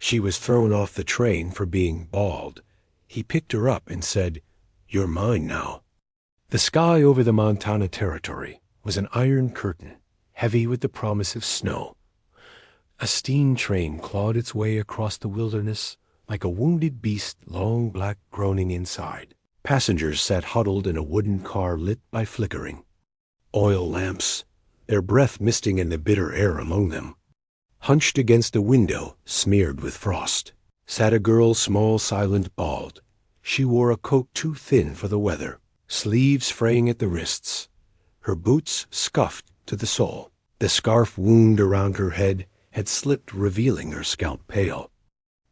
She was thrown off the train for being bald. He picked her up and said, "You're mine now." The sky over the Montana Territory was an iron curtain, heavy with the promise of snow. A steam train clawed its way across the wilderness like a wounded beast, long black groaning inside. Passengers sat huddled in a wooden car lit by flickering oil lamps, their breath misting in the bitter air among them. Hunched against a window smeared with frost sat a girl, small, silent, bald. She wore a coat too thin for the weather, sleeves fraying at the wrists, her boots scuffed to the sole. The scarf wound around her head had slipped, revealing her scalp pale.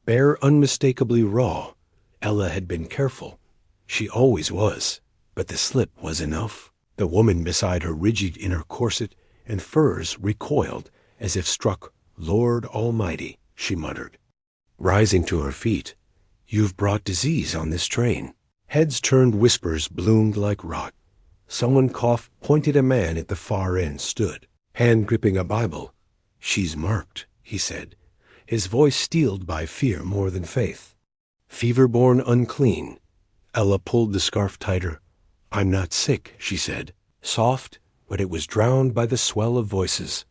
Bare, unmistakably raw, Ella had been careful. She always was, but the slip was enough. The woman beside her, rigid in her corset and furs, recoiled as if struck. "Lord Almighty," she muttered. Rising to her feet, "You've brought disease on this train." Heads turned, whispers bloomed like rot. Someone coughed, pointed. A man at the far end stood, hand gripping a Bible. "She's marked," he said, his voice steeled by fear more than faith. "Fever-born, unclean." Ella pulled the scarf tighter. "I'm not sick," she said, soft, but it was drowned by the swell of voices.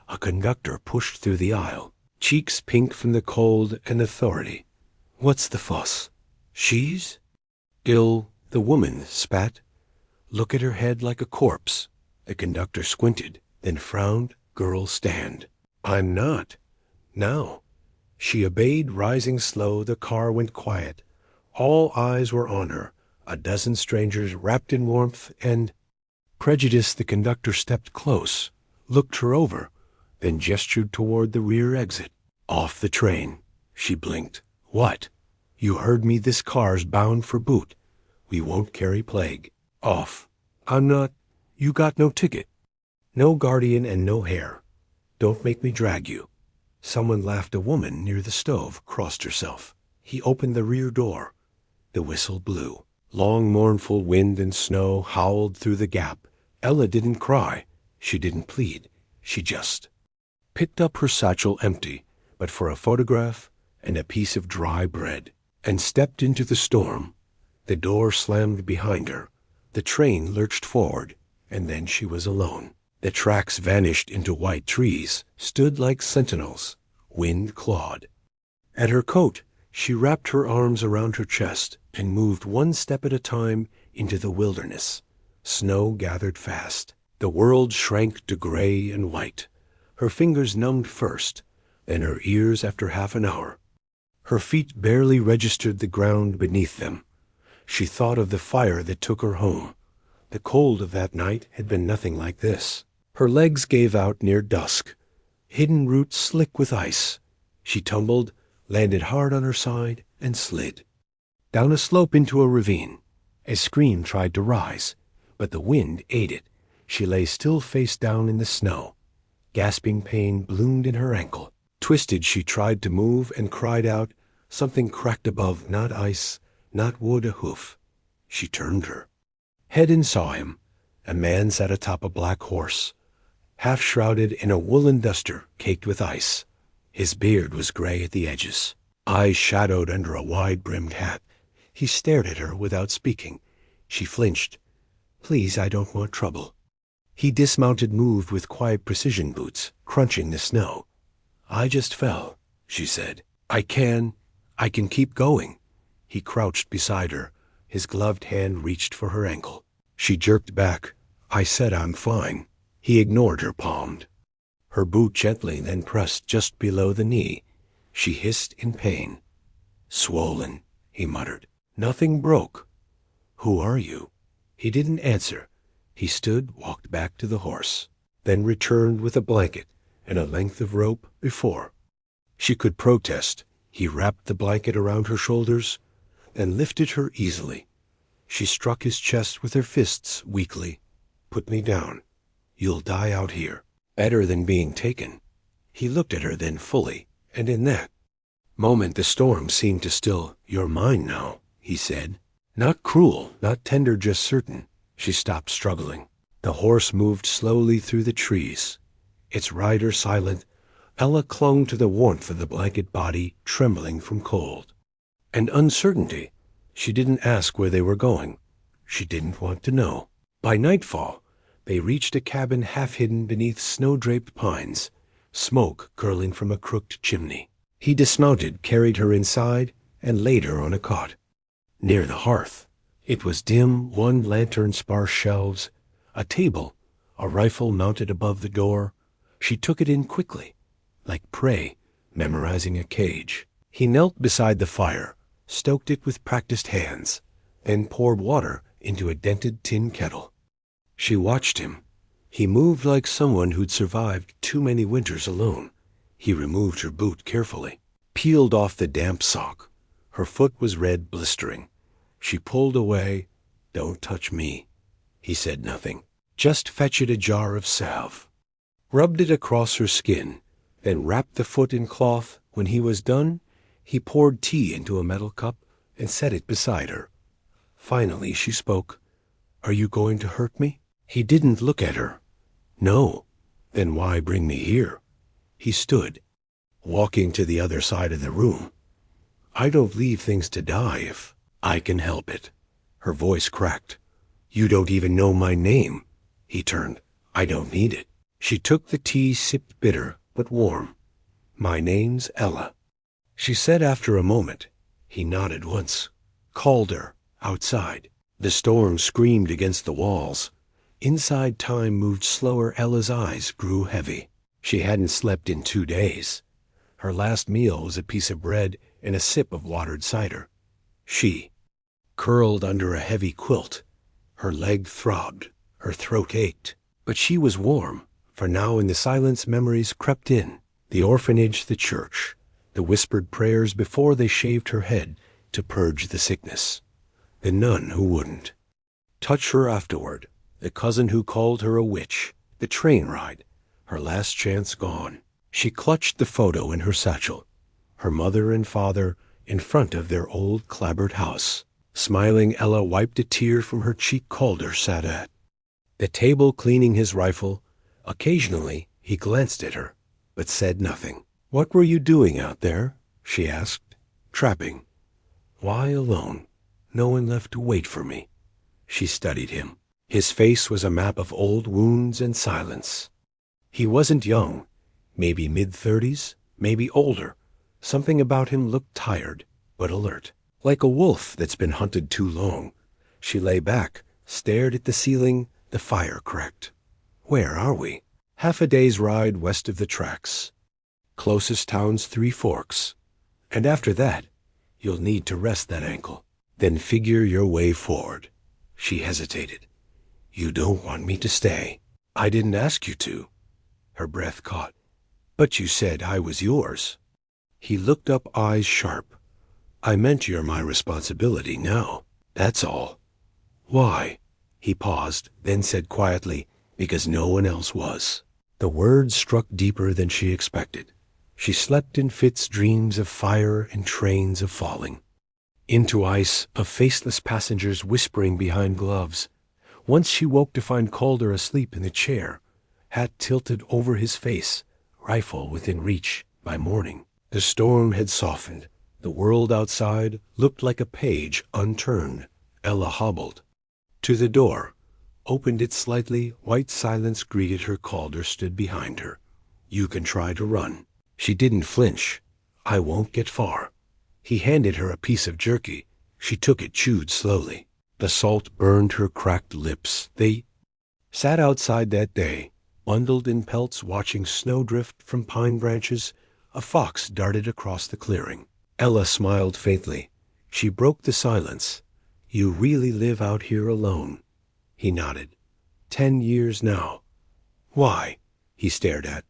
A conductor pushed through the aisle, cheeks pink from the cold and authority. "What's the fuss?" "She's ill," the woman spat. "Look at her head, like a corpse." The conductor squinted, then frowned. "Girl, stand." "I'm not. Now." She obeyed, rising slow. The car went quiet. All eyes were on her, a dozen strangers wrapped in warmth and prejudice. The conductor stepped close, looked her over, then gestured toward the rear exit. "Off the train." She blinked. "What?" "You heard me. This car's bound for Boot. We won't carry plague." "Off." "I'm not. You got no ticket." "No guardian and no hair. Don't make me drag you." Someone laughed. A woman near the stove crossed herself. He opened the rear door. The whistle blew. Long, mournful wind and snow howled through the gap. Ella didn't cry. She didn't plead. She just picked up her satchel, empty, but for a photograph and a piece of dry bread, and stepped into the storm. The door slammed behind her. The train lurched forward, and then she was alone. The tracks vanished into white trees, stood like sentinels, wind clawed. At her coat, she wrapped her arms around her chest and moved one step at a time into the wilderness. Snow gathered fast. The world shrank to gray and white. Her fingers numbed first, then her ears after half an hour. Her feet barely registered the ground beneath them. She thought of the fire that took her home. The cold of that night had been nothing like this. Her legs gave out near dusk, hidden roots slick with ice. She tumbled, landed hard on her side, and slid down a slope into a ravine. A scream tried to rise, but the wind ate it. She lay still, face down in the snow. Gasping pain bloomed in her ankle. Twisted, she tried to move and cried out. Something cracked above, not ice, not wood, a hoof. She turned her head and saw him. A man sat atop a black horse, half shrouded in a woolen duster caked with ice. His beard was gray at the edges, eyes shadowed under a wide-brimmed hat. He stared at her without speaking. She flinched. "Please, I don't want trouble." He dismounted, moved with quiet precision, boots crunching the snow. "I just fell," she said. I can keep going." He crouched beside her. His gloved hand reached for her ankle. She jerked back. "I said I'm fine." He ignored her, palmed her boot gently, then pressed just below the knee. She hissed in pain. "Swollen," he muttered. "Nothing broke." "Who are you?" He didn't answer. He stood, walked back to the horse, then returned with a blanket and a length of rope. Before she could protest, he wrapped the blanket around her shoulders, then lifted her easily. She struck his chest with her fists weakly. "Put me down. You'll die out here. Better than being taken." He looked at her then fully, and in that moment the storm seemed to still. "You're mine now," he said. Not cruel, not tender, just certain. She stopped struggling. The horse moved slowly through the trees, its rider silent, Ella clung to the warmth of the blanket body, trembling from cold. And uncertainty. She didn't ask where they were going. She didn't want to know. By nightfall, they reached a cabin half hidden beneath snow-draped pines, smoke curling from a crooked chimney. He dismounted, carried her inside, and laid her on a cot. Near the hearth, it was dim, one lantern, sparse shelves, a table, a rifle mounted above the door. She took it in quickly, like prey, memorizing a cage. He knelt beside the fire, stoked it with practiced hands, then poured water into a dented tin kettle. She watched him. He moved like someone who'd survived too many winters alone. He removed her boot carefully, peeled off the damp sock. Her foot was red, blistering. She pulled away. "Don't touch me." He said nothing. Just fetched a jar of salve. Rubbed it across her skin, then wrapped the foot in cloth. When he was done, he poured tea into a metal cup and set it beside her. Finally she spoke. "Are you going to hurt me?" He didn't look at her. "No." "Then why bring me here?" He stood, walking to the other side of the room. "I don't leave things to die if I can help it." Her voice cracked. "You don't even know my name." He turned. "I don't need it." She took the tea, sipped bitter, but warm. "My name's Ella," she said after a moment. He nodded once. Called her, outside. The storm screamed against the walls. Inside, time moved slower. Ella's eyes grew heavy. She hadn't slept in 2 days. Her last meal was a piece of bread and a sip of watered cider. She curled under a heavy quilt. Her leg throbbed. Her throat ached. But she was warm, for now in the silence memories crept in. The orphanage, the church, the whispered prayers before they shaved her head to purge the sickness. The nun who wouldn't touch her afterward. The cousin who called her a witch. The train ride. Her last chance gone. She clutched the photo in her satchel. Her mother and father in front of their old clapboard house. Smiling, Ella wiped a tear from her cheek. Calder sat at the table cleaning his rifle. Occasionally he glanced at her, but said nothing. "What were you doing out there?" she asked. "Trapping." "Why alone? No one left to wait for me." She studied him. His face was a map of old wounds and silence. He wasn't young, maybe mid-30s, maybe older. Something about him looked tired, but alert, like a wolf that's been hunted too long. She lay back, stared at the ceiling. The fire cracked. "Where are we?" "Half a day's ride west of the tracks. Closest town's 3 Forks. And after that, you'll need to rest that ankle. Then figure your way forward." She hesitated. "You don't want me to stay." "I didn't ask you to." Her breath caught. "But you said I was yours." He looked up, eyes sharp. "I meant you're my responsibility now. That's all." "Why?" He paused, then said quietly, "Because no one else was." The words struck deeper than she expected. She slept in fits, dreams of fire and trains of falling. Into ice, of faceless passengers whispering behind gloves. Once she woke to find Calder asleep in the chair, hat tilted over his face, rifle within reach. By morning, the storm had softened. The world outside looked like a page unturned. Ella hobbled to the door, opened it slightly. White silence greeted her. Calder stood behind her. "You can try to run." She didn't flinch. "I won't get far." He handed her a piece of jerky. She took it, chewed slowly. The salt burned her cracked lips. They sat outside that day, bundled in pelts, watching snow drift from pine branches. A fox darted across the clearing. Ella smiled faintly. She broke the silence. "You really live out here alone?" He nodded. 10 years now." "Why?" He stared at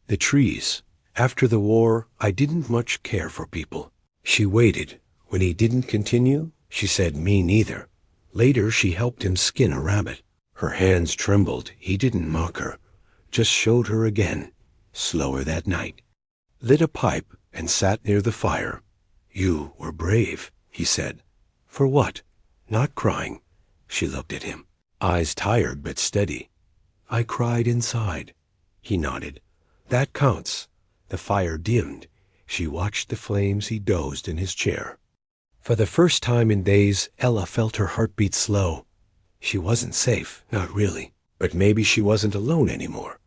the trees. "After the war, I didn't much care for people." She waited. When he didn't continue, she said, "Me neither." Later, she helped him skin a rabbit. Her hands trembled. He didn't mock her, just showed her again, slower that night. Lit a pipe and sat near the fire. "You were brave," he said. "For what?" "Not crying." She looked at him, eyes tired but steady. "I cried inside." He nodded. "That counts. The fire dimmed. She watched the flames. He dozed in his chair. For the first time in days, Ella felt her heartbeat slow. She wasn't safe, not really, but maybe she wasn't alone anymore.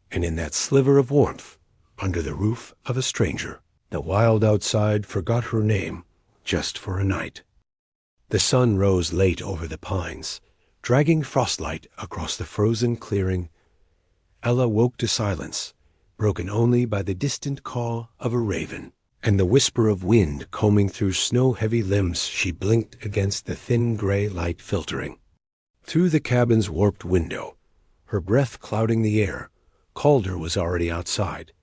And in that sliver of warmth, under the roof of a stranger, the wild outside forgot her name just for a night. The sun rose late over the pines, dragging frostlight across the frozen clearing. Ella woke to silence, broken only by the distant caw of a raven and the whisper of wind combing through snow-heavy limbs. She blinked against the thin gray light filtering through the cabin's warped window, her breath clouding the air. Calder was already outside,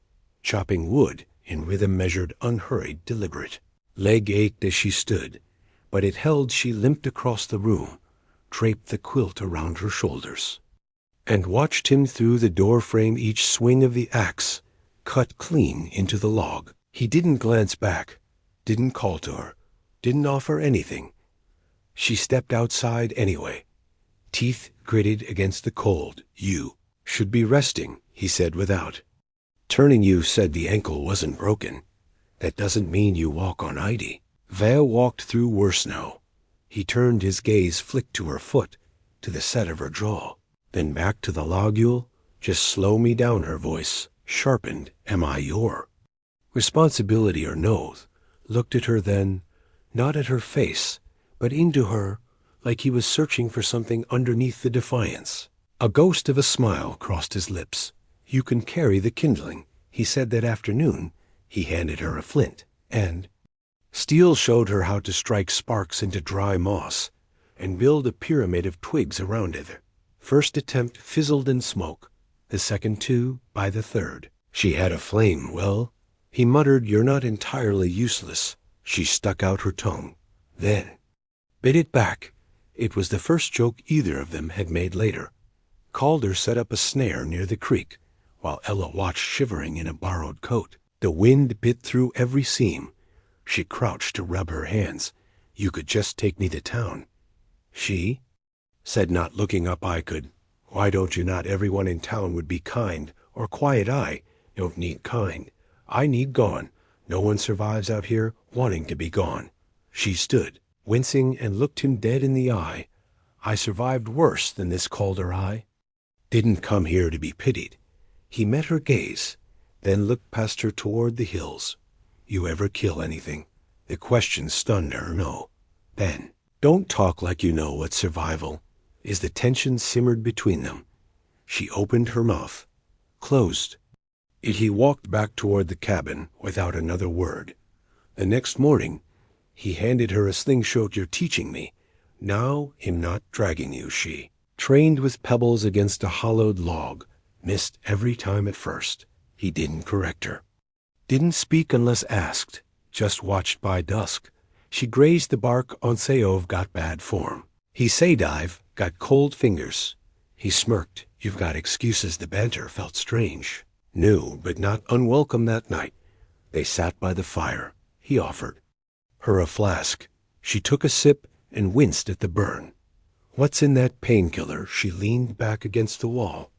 chopping wood in rhythm measured, unhurried, deliberate. Leg ached as she stood, but it held. She limped across the room, draped the quilt around her shoulders, and watched him through the door frame. Each swing of the axe cut clean into the log. He didn't glance back, didn't call to her, didn't offer anything. She stepped outside anyway, teeth gritted against the cold. "You should be resting," he said without turning. "You said the ankle wasn't broken. That doesn't mean you walk on idy." Vale walked through worse snow. He turned. His gaze flicked to her foot, to the set of her jaw, then back to the logule. "Just slow me down," her voice sharpened. "Am I your responsibility or no?" Looked at her then, not at her face, but into her, like he was searching for something underneath the defiance. A ghost of a smile crossed his lips. "You can carry the kindling," he said that afternoon. He handed her a flint, and steel showed her how to strike sparks into dry moss and build a pyramid of twigs around it. First attempt fizzled in smoke, the second two. By the third, she had a flame. "Well," he muttered, "you're not entirely useless." She stuck out her tongue, then bit it back. It was the first joke either of them had made later. Calder set up a snare near the creek, while Ella watched, shivering in a borrowed coat. The wind bit through every seam. She crouched to rub her hands. "You could just take me to town," she said, not looking up. "I could." "Why don't you? Not everyone in town would be kind or quiet. I don't need kind. I need gone. No one survives out here wanting to be gone." She stood, wincing, and looked him dead in the eye. "I survived worse than this, Calder. I didn't come here to be pitied." He met her gaze, then looked past her toward the hills. "You ever kill anything?" The question stunned her. "No." "Then don't talk like you know what survival is." The tension simmered between them. She opened her mouth, closed it. He walked back toward the cabin without another word. The next morning, he handed her a slingshot. "You're teaching me. Now I'm not dragging you." She trained with pebbles against a hollowed log, missed every time at first. He didn't correct her, didn't speak unless asked, just watched. By dusk, she grazed the bark on Seov. Got bad form. He say dive, got cold fingers. He smirked. "You've got excuses." The banter felt strange, new, but not unwelcome. That night, they sat by the fire. He offered her a flask. She took a sip and winced at the burn. "What's in that painkiller?" She leaned back against the wall.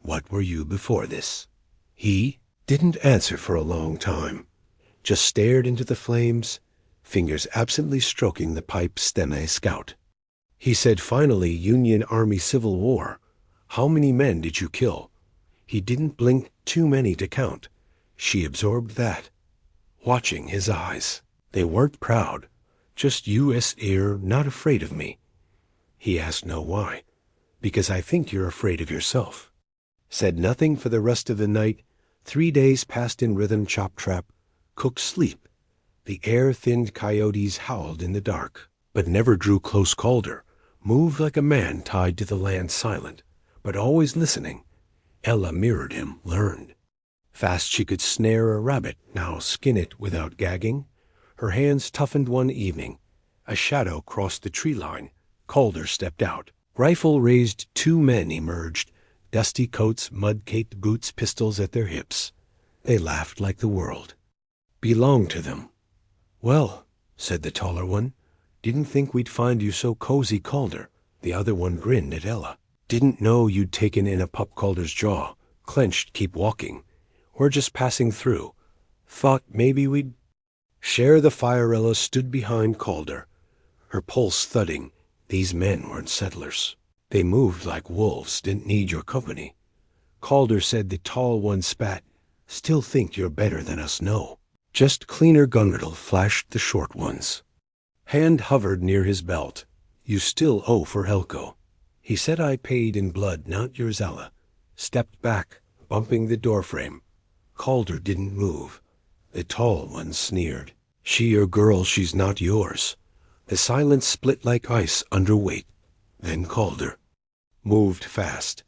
"What were you before this?" He didn't answer for a long time, just stared into the flames, fingers absently stroking the pipe stem. "A scout," he said finally. "Union Army Civil War. How many men did you kill?" He didn't blink. "Too many to count." She absorbed that, watching his eyes. They weren't proud, just U.S. air. "Not afraid of me?" He asked. "No, why?" "Because I think you're afraid of yourself." Said nothing for the rest of the night. 3 days passed in rhythm. Chop trap, cooked sleep. The air thinned. Coyotes howled in the dark, but never drew close. Calder moved like a man tied to the land, silent, but always listening. Ella mirrored him, learned fast. She could snare a rabbit, now skin it without gagging. Her hands toughened. One evening, a shadow crossed the tree line. Calder stepped out. Rifle raised. 2 men emerged, dusty coats, mud-caked boots, pistols at their hips. They laughed like the world belonged to them. "Well," said the taller one, "didn't think we'd find you so cozy." Calder. The other one grinned at Ella. "Didn't know you'd taken in a pup." Calder's jaw clenched. "Keep walking. We're just passing through. Thought maybe we'd share the fire. Ella stood behind Calder, her pulse thudding. These men weren't settlers. They moved like wolves, didn't need your company. Calder said. The tall one spat. Still think you're better than us? No. Just cleaner. Gunriddle flashed the short ones. Hand hovered near his belt. You still owe for Elko. He said. I paid in blood, not yours. Ella stepped back, bumping the doorframe. Calder didn't move. The tall one sneered. She your girl, she's not yours. The silence split like ice under weight. Then Calder moved fast.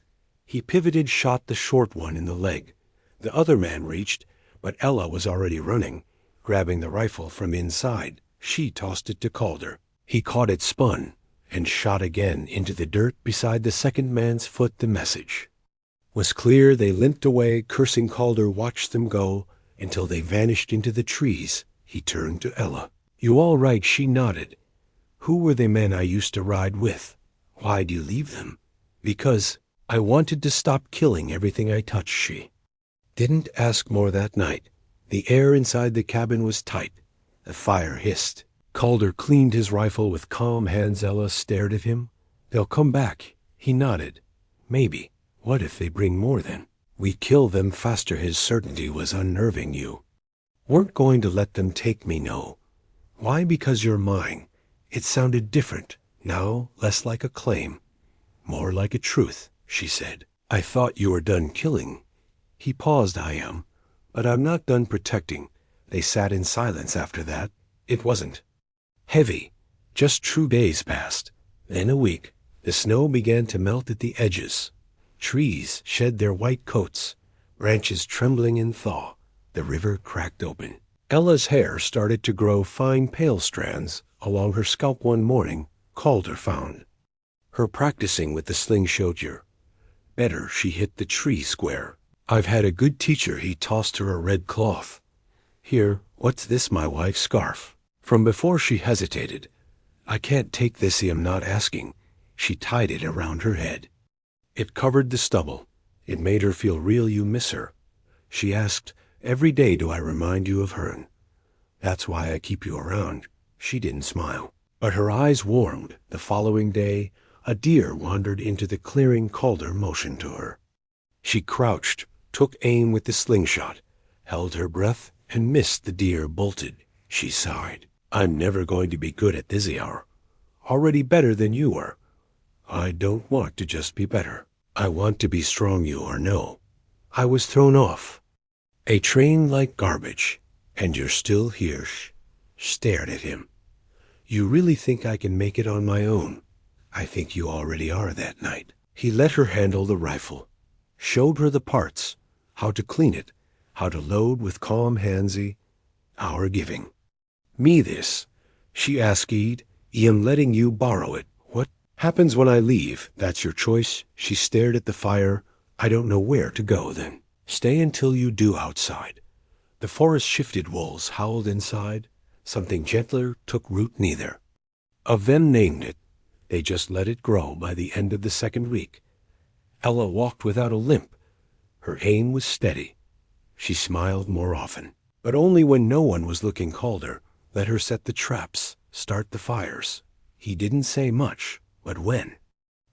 He pivoted, shot the short one in the leg. The other man reached, but Ella was already running, grabbing the rifle from inside. She tossed it to Calder. He caught it, spun, and shot again into the dirt beside the second man's foot. The message was clear. They limped away, cursing. Calder watched them go until they vanished into the trees. He turned to Ella. You all right? She nodded. Who were the men I used to ride with? Why'd you leave them? Because I wanted to stop killing everything I touched. She didn't ask more that night. The air inside the cabin was tight. The fire hissed. Calder cleaned his rifle with calm hands. Ella stared at him. They'll come back. He nodded. Maybe. What if they bring more then? We kill them faster. His certainty was unnerving. You weren't going to let them take me? No. Why? Because you're mine. It sounded different, now less like a claim, more like a truth, she said. I thought you were done killing. He paused. I am, but I'm not done protecting. They sat in silence after that. It wasn't heavy, just true. Days passed, then a week. The snow began to melt at the edges. Trees shed their white coats, branches trembling in thaw. The river cracked open. Ella's hair started to grow fine, pale strands along her scalp. One morning, Calder found her practicing with the slingshot. You're better. She hit the tree square. I've had a good teacher. He tossed her a red cloth. Here, what's this? My wife's scarf. From before. She hesitated. I can't take this. I'm not asking. She tied it around her head. It covered the stubble. It made her feel real. You miss her? She asked. Every day. Do I remind you of her? That's why I keep you around. She didn't smile, but her eyes warmed. The following day, a deer wandered into the clearing. Calder motioned to her. She crouched, took aim with the slingshot, held her breath, and missed. The deer bolted. She sighed. I'm never going to be good at this hour. Already better than you are. I don't want to just be better. I want to be strong. You are. No. I was thrown off a train like garbage, and you're still here. Stared at him. You really think I can make it on my own? I think you already are. That night, he let her handle the rifle, showed her the parts, how to clean it, how to load with calm hands. Our giving me this, she asked. I'm letting you borrow it. What happens when I leave? That's your choice. She stared at the fire. I don't know where to go then. Stay until you do. Outside, the forest shifted. Wolves howled inside. Something gentler took root. Neither of them named it. They just let it grow. By the end of the second week, Ella walked without a limp. Her aim was steady. She smiled more often, but only when no one was looking. Calder let her set the traps, start the fires. He didn't say much, but when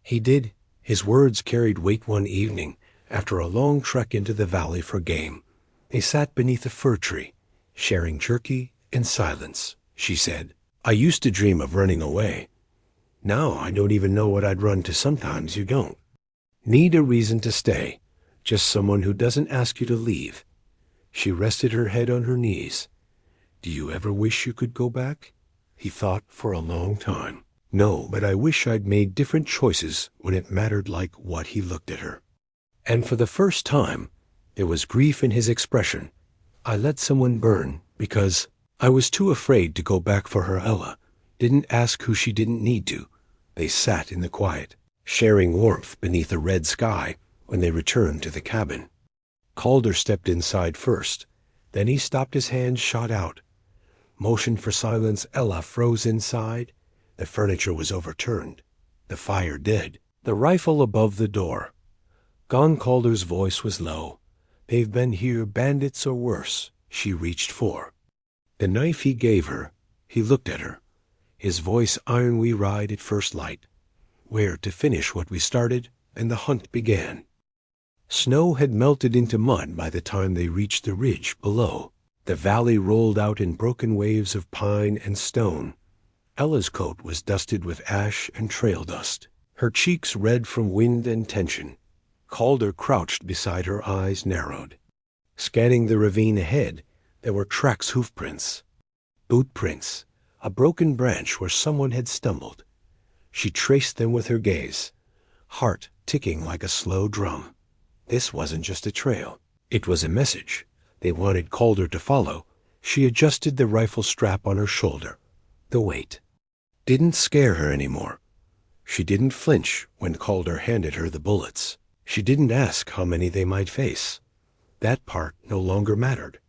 he did, his words carried weight. One evening, after a long trek into the valley for game, they sat beneath a fir tree, sharing jerky and silence. She said, I used to dream of running away. Now I don't even know what I'd run to. Sometimes you don't need a reason to stay, just someone who doesn't ask you to leave. She rested her head on her knees. Do you ever wish you could go back? He thought for a long time. No, but I wish I'd made different choices when it mattered. Like what? He looked at her, and for the first time, there was grief in his expression. I let someone burn because I was too afraid to go back for her. Ella didn't ask who. She didn't need to. They sat in the quiet, sharing warmth beneath a red sky when they returned to the cabin. Calder stepped inside first. Then he stopped. His hands shot out, motioned for silence. Ella froze inside. The furniture was overturned, the fire dead, the rifle above the door gone. Calder's voice was low. They've been here, bandits or worse. She reached for the knife he gave her. He looked at her, his voice iron. We ride at first light. Where to finish what we started, and the hunt began. Snow had melted into mud by the time they reached the ridge below. The valley rolled out in broken waves of pine and stone. Ella's coat was dusted with ash and trail dust, her cheeks red from wind and tension. Calder crouched beside her, eyes narrowed. Scanning the ravine ahead, there were tracks, hoof prints, boot prints, a broken branch where someone had stumbled. She traced them with her gaze, heart ticking like a slow drum. This wasn't just a trail. It was a message. They wanted Calder to follow. She adjusted the rifle strap on her shoulder. The weight didn't scare her anymore. She didn't flinch when Calder handed her the bullets. She didn't ask how many they might face. That part no longer mattered.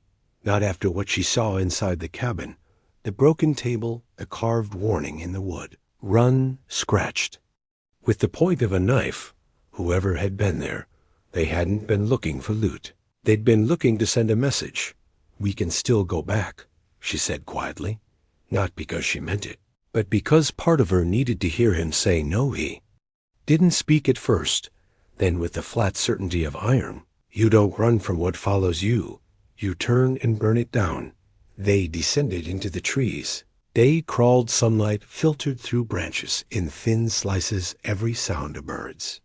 Not after what she saw inside the cabin. The broken table, the carved warning in the wood. Run, scratched. With the point of a knife, whoever had been there, they hadn't been looking for loot. They'd been looking to send a message. We can still go back, she said quietly. Not because she meant it, but because part of her needed to hear him say no. He didn't speak at first. Then with the flat certainty of iron, you don't run from what follows you. You turn and burn it down. They descended into the trees. Day crawled, sunlight filtered through branches in thin slices, every sound of birds.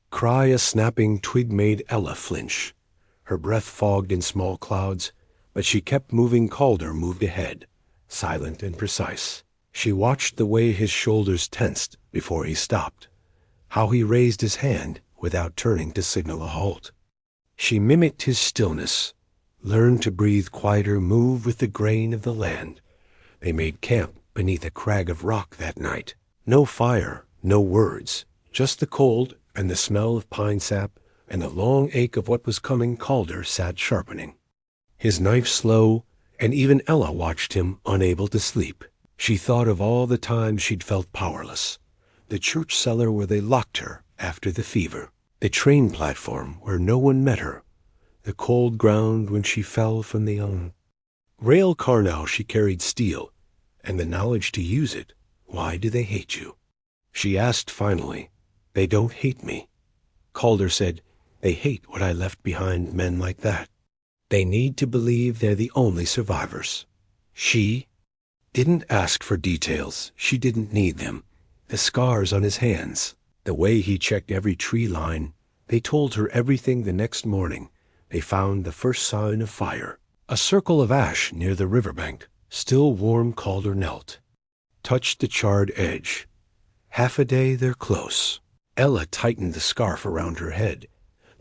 Cry, a snapping twig made Ella flinch. Her breath fogged in small clouds, but she kept moving. Calder moved ahead, silent and precise. She watched the way his shoulders tensed before he stopped, how he raised his hand without turning to signal a halt. She mimicked his stillness, learned to breathe quieter, move with the grain of the land. They made camp beneath a crag of rock that night. No fire, no words, just the cold and the smell of pine sap and the long ache of what was coming. Calder sat sharpening his knife, slow, and even Ella watched him, unable to sleep. She thought of all the times she'd felt powerless. The church cellar where they locked her after the fever. The train platform where no one met her. The cold ground when she fell from the rail car. Now she carried steel, and the knowledge to use it. Why do they hate you? She asked finally. They don't hate me. Calder said, they hate what I left behind, men like that. They need to believe they're the only survivors. She didn't ask for details. She didn't need them. The scars on his hands, the way he checked every tree line. They told her everything. The next morning, they found the first sign of fire. A circle of ash near the riverbank, still warm. Calder knelt, touched the charred edge. Half a day they're close. Ella tightened the scarf around her head.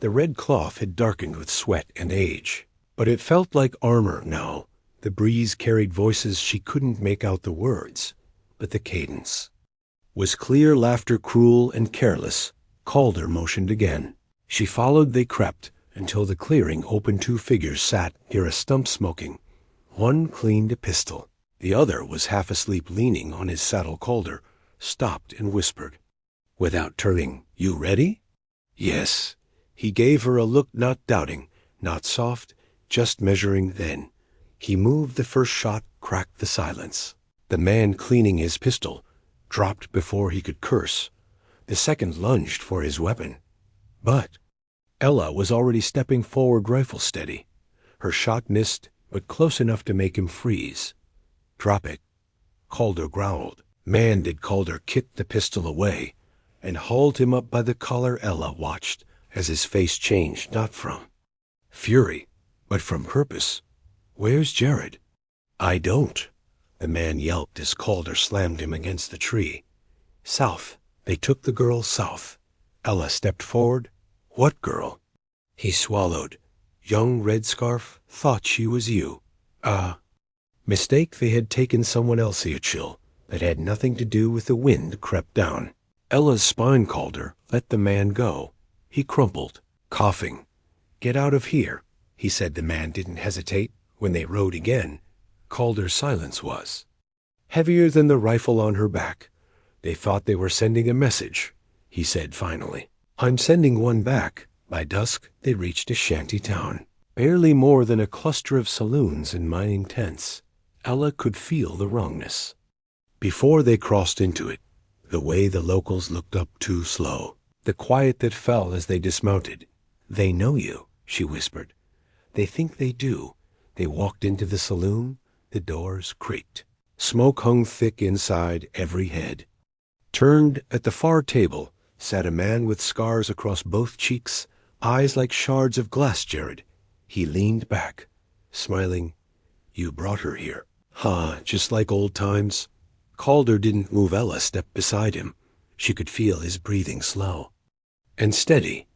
The red cloth had darkened with sweat and age, but it felt like armor now. The breeze carried voices. She couldn't make out the words, but the cadence was clear. Laughter, cruel and careless. Calder motioned again. She followed. They crept until the clearing opened. Two figures sat near a stump smoking. One cleaned a pistol. The other was half asleep, leaning on his saddle. Calder stopped and whispered, without turning, you ready? Yes. He gave her a look, not doubting, not soft, just measuring. Then he moved. The first shot cracked the silence. The man cleaning his pistol dropped before he could curse. The second lunged for his weapon. But Ella was already stepping forward, rifle steady. Her shot missed, but close enough to make him freeze. Drop it, Calder growled. Man, did Calder kick the pistol away and hauled him up by the collar. Ella watched as his face changed, not from fury, but from purpose. Where's Jared? I don't. The man yelped as Calder slammed him against the tree. South. They took the girl south. Ella stepped forward. What girl? He swallowed. Young red scarf. Thought she was you. Mistake. They had taken someone else. A chill that had nothing to do with the wind crept down Ella's spine. Calder let the man go. He crumpled, coughing. Get out of here, he said. The man didn't hesitate. When they rode again, Calder's silence was heavier than the rifle on her back. They thought they were sending a message, he said finally. I'm sending one back. By dusk, they reached a shanty town. Barely more than a cluster of saloons and mining tents, Ella could feel the wrongness. Before they crossed into it, the way the locals looked up too slow, the quiet that fell as they dismounted. "They know you," she whispered. "They think they do." They walked into the saloon. The doors creaked. Smoke hung thick inside every head. Turned at the far table sat a man with scars across both cheeks, eyes like shards of glass, Jared. He leaned back, smiling. "You brought her here." "Ha, just like old times." Calder didn't move. Ella stepped beside him. She could feel his breathing slow and steady.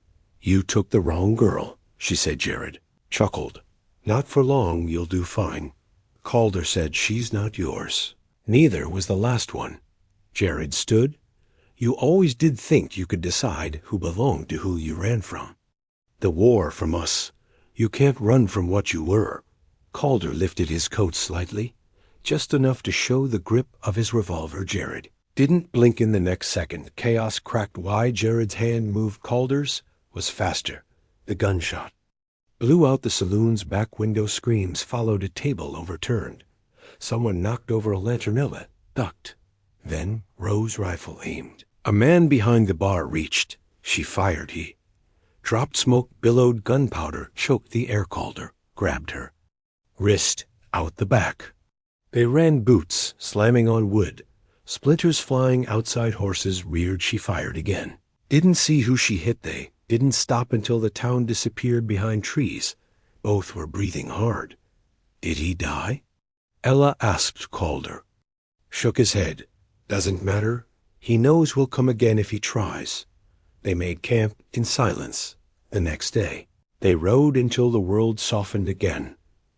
"You took the wrong girl," she said. Jared chuckled. "Not for long, you'll do fine." Calder said, "She's not yours." Neither was the last one. Jared stood. "You always did think you could decide who belonged to who you ran from. The war from us. You can't run from what you were." Calder lifted his coat slightly, just enough to show the grip of his revolver. Jared didn't blink. In the next second, chaos cracked wide. Jared's hand moved. Calder's was faster. The gunshot blew out the saloon's back window. Screams followed. A table overturned. Someone knocked over a lantern. Ella ducked, then rose, rifle aimed. A man behind the bar reached. She fired. He dropped. Smoke billowed. Gunpowder choked the air. Calder grabbed her wrist out the back. They ran, boots slamming on wood, splinters flying outside. Horses reared. She fired again. Didn't see who she hit. They didn't stop until the town disappeared behind trees. Both were breathing hard. "Did he die?" Ella asked. Calder shook his head. "Doesn't matter. He knows we'll come again if he tries." They made camp in silence. The next day, they rode until the world softened again.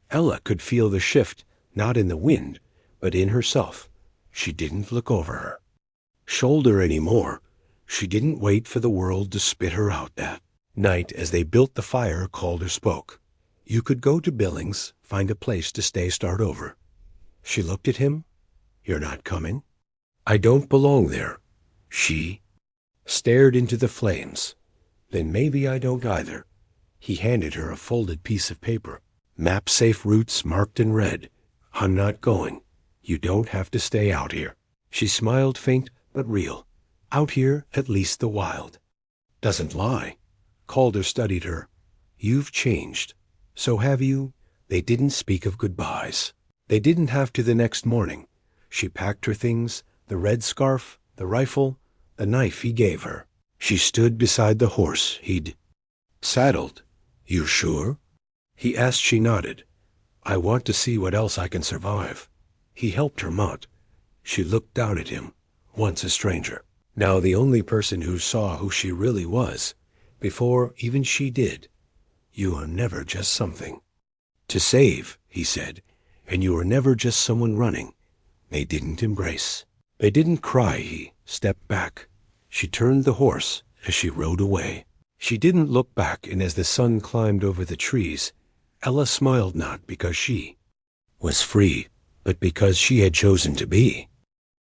Ella could feel the shift, not in the wind, but in herself. She didn't look over her shoulder anymore. She didn't wait for the world to spit her out. That night, as they built the fire, Calder spoke. "You could go to Billings, find a place to stay, start over." She looked at him. "You're not coming?" "I don't belong there." She stared into the flames. "Then maybe I don't either." He handed her a folded piece of paper. "Map safe routes marked in red. I'm not going. You don't have to stay out here." She smiled, faint but real. "Out here, at least the wild doesn't lie." Calder studied her. "You've changed. So have you." They didn't speak of goodbyes. They didn't have to. The next morning, she packed her things, the red scarf, the rifle, the knife he gave her. She stood beside the horse he'd saddled. "You sure?" he asked. She nodded. "I want to see what else I can survive." He helped her mount. She looked down at him, once a stranger, now the only person who saw who she really was, before even she did. "You are never just something to save," he said, "and you were never just someone running." They didn't embrace. They didn't cry. He stepped back. She turned the horse as she rode away. She didn't look back, and as the sun climbed over the trees, Ella smiled, not because she was free, but because she had chosen to be.